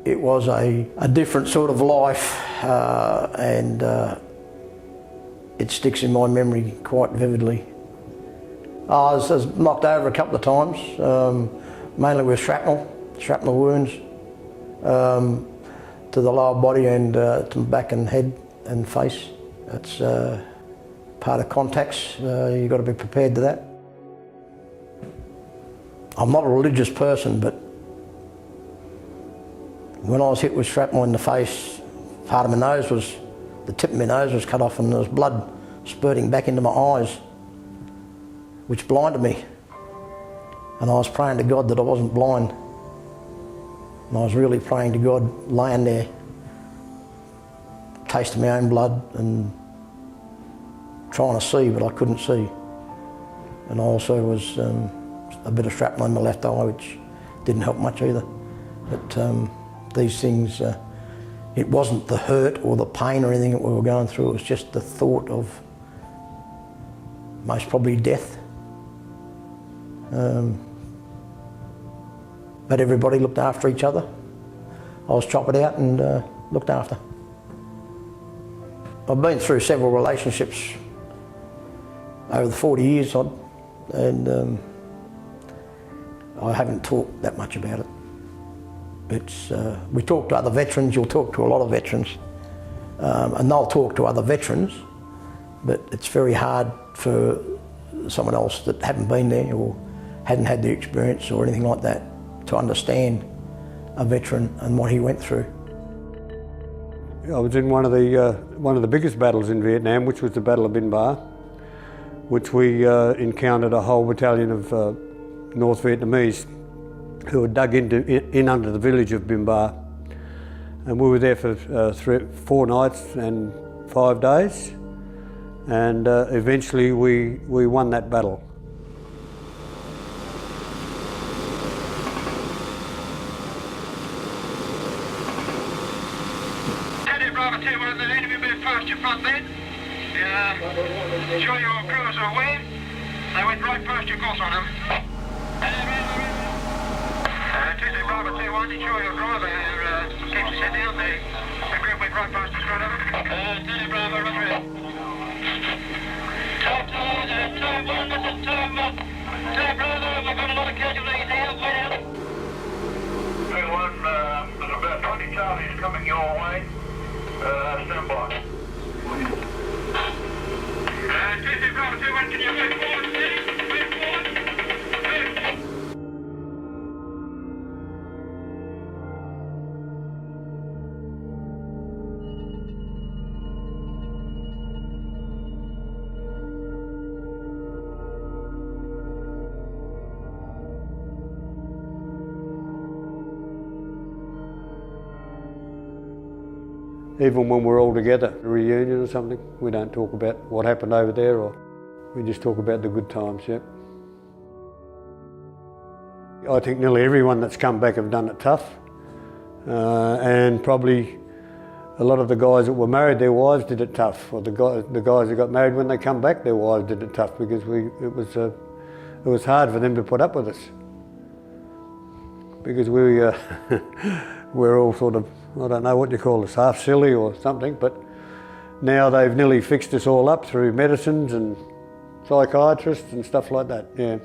It was a different sort of life, and it sticks in my memory quite vividly. I was knocked over a couple of times, mainly with shrapnel wounds to the lower body and to the back and head and face. That's part of contacts. You've got to be prepared to that. I'm not a religious person, but when I was hit with shrapnel in the face, part of my nose was, the tip of my nose was cut off and there was blood spurting back into my eyes, which blinded me. And I was praying to God that I wasn't blind. And I was really praying to God, laying there, tasting my own blood and trying to see, but I couldn't see. And I also was a bit of shrapnel in my left eye, which didn't help much either. But these things, it wasn't the hurt or the pain or anything that we were going through, it was just the thought of most probably death. But everybody looked after each other. I was chopped out and looked after. I've been through several relationships over the 40 years odd, and I haven't talked that much about it. We talk to other veterans, you'll talk to a lot of veterans, and they'll talk to other veterans, but it's very hard for someone else that hadn't been there or hadn't had the experience or anything like that to understand a veteran and what he went through. I was in one of the biggest battles in Vietnam, which was the Battle of Binh Ba, which we encountered a whole battalion of North Vietnamese who were dug in under the village of Binh Ba. And we were there for 4 nights and 5 days, and eventually we won that battle. Bravo 2-1, the enemy moved past your front then. Sure your crews are aware. They went right past your course on them. Tuesday Bravo 2-1, ensure your driver keeps his head down. The group went right past the front of them. Tuesday Bravo, roger it. Time 1, this is time 1. Tuesday Bravo, we've got a lot of casualties here, wait out. 2-1, there's about 20 Charlies coming your way. Stand by. Tuesday Bravo 2-1, can you move forward, please? Move forward. Even when we're all together, a reunion or something, we don't talk about what happened over there, or we just talk about the good times, yeah. I think nearly everyone that's come back have done it tough, and probably a lot of the guys that were married, their wives did it tough, or the guys that got married when they come back, their wives did it tough, because it was hard for them to put up with us, because we're all sort of, I don't know what you call us, half silly or something, but now they've nearly fixed us all up through medicines and psychiatrists and stuff like that, yeah.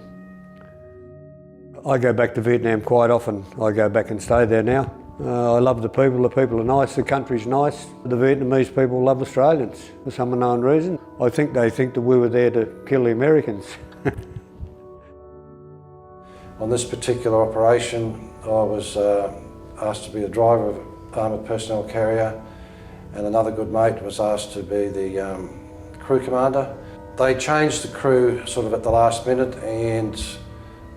I go back to Vietnam quite often. I go back and stay there now. I love the people are nice, the country's nice. The Vietnamese people love Australians for some unknown reason. I think they think that we were there to kill the Americans. On this particular operation, I was asked to be a driver of armoured personnel carrier, and another good mate was asked to be the crew commander. They changed the crew sort of at the last minute and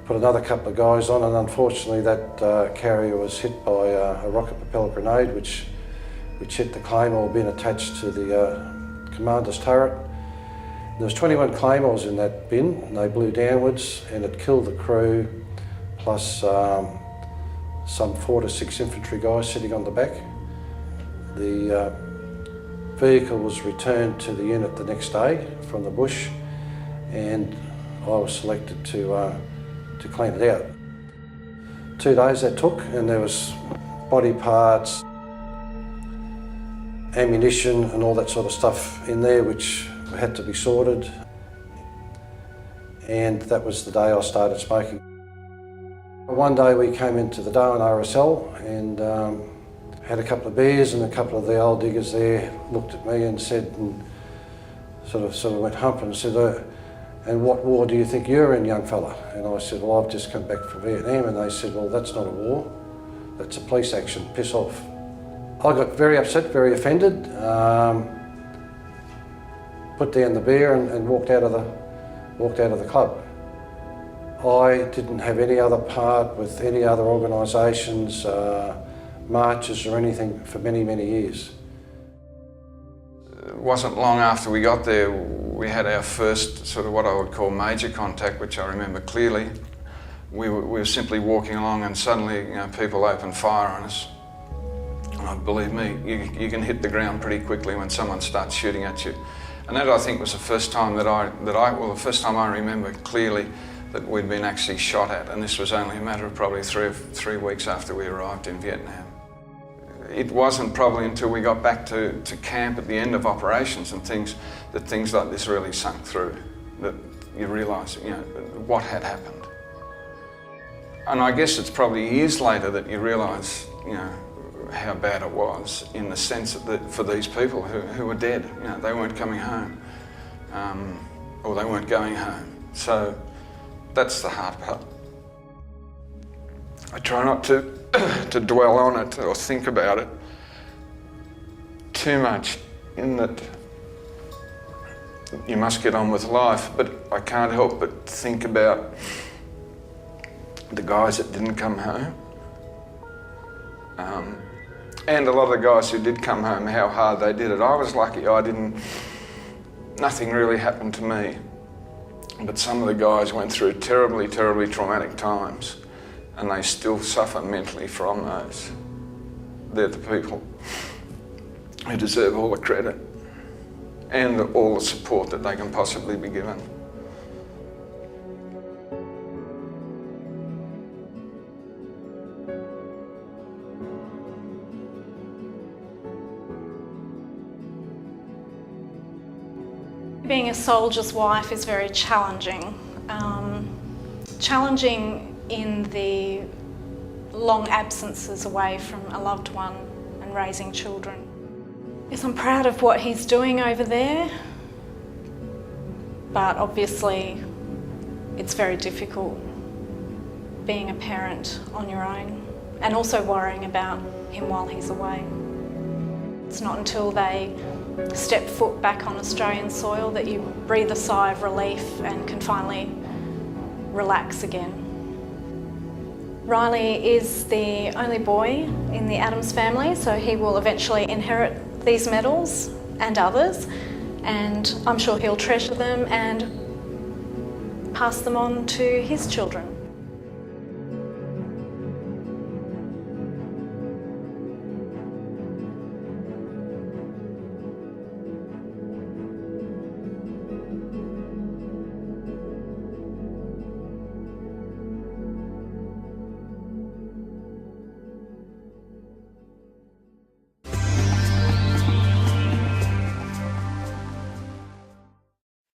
put another couple of guys on, and unfortunately that carrier was hit by a rocket propelled grenade which hit the Claymore bin attached to the commander's turret. There was 21 Claymores in that bin, and they blew downwards, and it killed the crew plus some 4 to 6 infantry guys sitting on the back. The vehicle was returned to the unit the next day from the bush, and I was selected to clean it out. 2 days that took, and there was body parts, ammunition and all that sort of stuff in there which had to be sorted. And that was the day I started smoking. One day we came into the Darwin RSL and had a couple of beers, and a couple of the old diggers there looked at me and said, and sort of went hump and said, and what war do you think you're in, young fella? And I said, well, I've just come back from Vietnam. And they said, well, that's not a war, that's a police action, piss off. I got very upset, very offended, put down the beer and walked out of the club. I didn't have any other part with any other organisations, marches or anything for many, many years. It wasn't long after we got there, we had our first sort of what I would call major contact, which I remember clearly. We were simply walking along and suddenly, people opened fire on us. And believe me, you can hit the ground pretty quickly when someone starts shooting at you. And that, I think, was the first time the first time I remember clearly that we'd been actually shot at, and this was only a matter of probably three weeks after we arrived in Vietnam. It wasn't probably until we got back to camp at the end of operations and things like this really sunk through, that you realise, what had happened. And I guess it's probably years later that you realise, how bad it was, in the sense that for these people who were dead, they weren't coming home, or they weren't going home. So that's the hard part. I try not to dwell on it or think about it too much, in that you must get on with life, but I can't help but think about the guys that didn't come home. And a lot of the guys who did come home, how hard they did it. I was lucky, nothing really happened to me. But some of the guys went through terribly, terribly traumatic times, and they still suffer mentally from those. They're the people who deserve all the credit and all the support that they can possibly be given. Being a soldier's wife is very challenging. Challenging in the long absences away from a loved one and raising children. Yes, I'm proud of what he's doing over there, but obviously it's very difficult being a parent on your own and also worrying about him while he's away. It's not until they step foot back on Australian soil that you breathe a sigh of relief and can finally relax again. Riley is the only boy in the Adams family, so he will eventually inherit these medals and others, and I'm sure he'll treasure them and pass them on to his children.